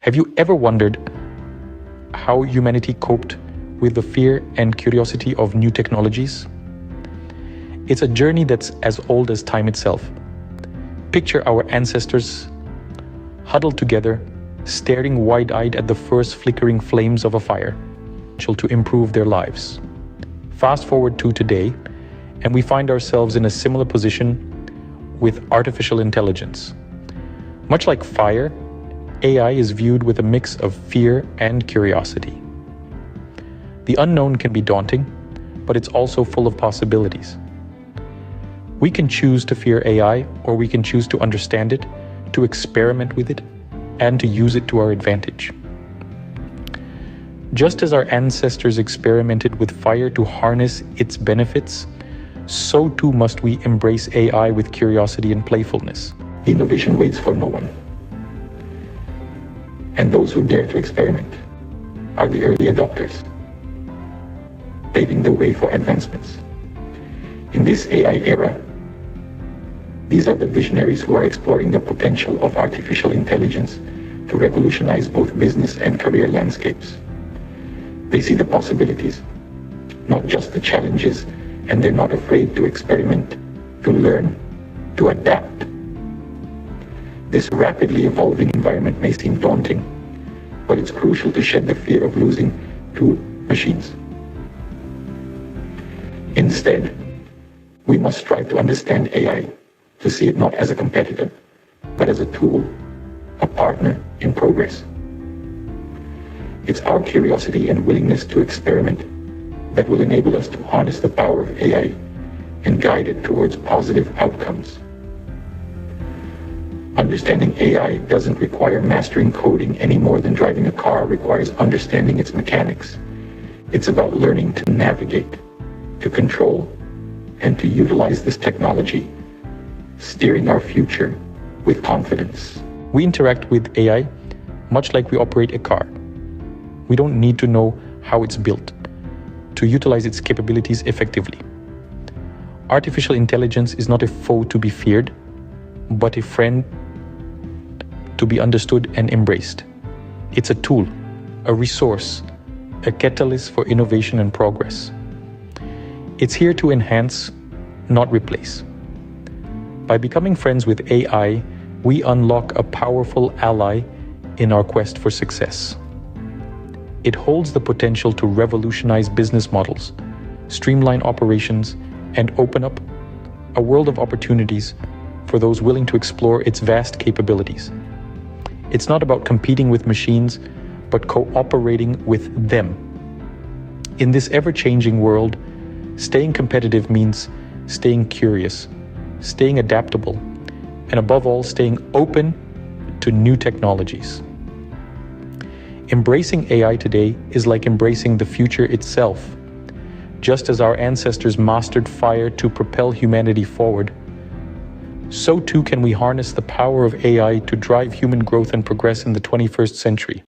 Have you ever wondered how humanity coped with the fear and curiosity of new technologies? It's a journey that's as old as time itself. Picture our ancestors huddled together, staring wide-eyed at the first flickering flames of a fire, to improve their lives. Fast forward to today, and we find ourselves in a similar position with artificial intelligence. Much like fire, AI is viewed with a mix of fear and curiosity. The unknown can be daunting, but it's also full of possibilities. We can choose to fear AI, or we can choose to understand it, to experiment with it, and to use it to our advantage. Just as our ancestors experimented with fire to harness its benefits, so too must we embrace AI with curiosity and playfulness. Innovation waits for no one. And those who dare to experiment are the early adopters, paving the way for advancements. In this AI era, these are the visionaries who are exploring the potential of artificial intelligence to revolutionize both business and career landscapes. They see the possibilities, not just the challenges, and they're not afraid to experiment, to learn, to adapt. This rapidly evolving environment may seem daunting, but it's crucial to shed the fear of losing to machines. Instead, we must strive to understand AI, to see it not as a competitor, but as a tool, a partner in progress. It's our curiosity and willingness to experiment that will enable us to harness the power of AI and guide it towards positive outcomes. Understanding AI doesn't require mastering coding any more than driving a car requires understanding its mechanics. It's about learning to navigate, to control, and to utilize this technology, steering our future with confidence. We interact with AI much like we operate a car. We don't need to know how it's built to utilize its capabilities effectively. Artificial intelligence is not a foe to be feared, but a friend to be understood and embraced. It's a tool, a resource, a catalyst for innovation and progress. It's here to enhance, not replace. By becoming friends with AI, we unlock a powerful ally in our quest for success. It holds the potential to revolutionize business models, streamline operations, and open up a world of opportunities for those willing to explore its vast capabilities. It's not about competing with machines, but cooperating with them. In this ever-changing world, staying competitive means staying curious, staying adaptable, and above all, staying open to new technologies. Embracing AI today is like embracing the future itself. Just as our ancestors mastered fire to propel humanity forward, so too can we harness the power of AI to drive human growth and progress in the 21st century.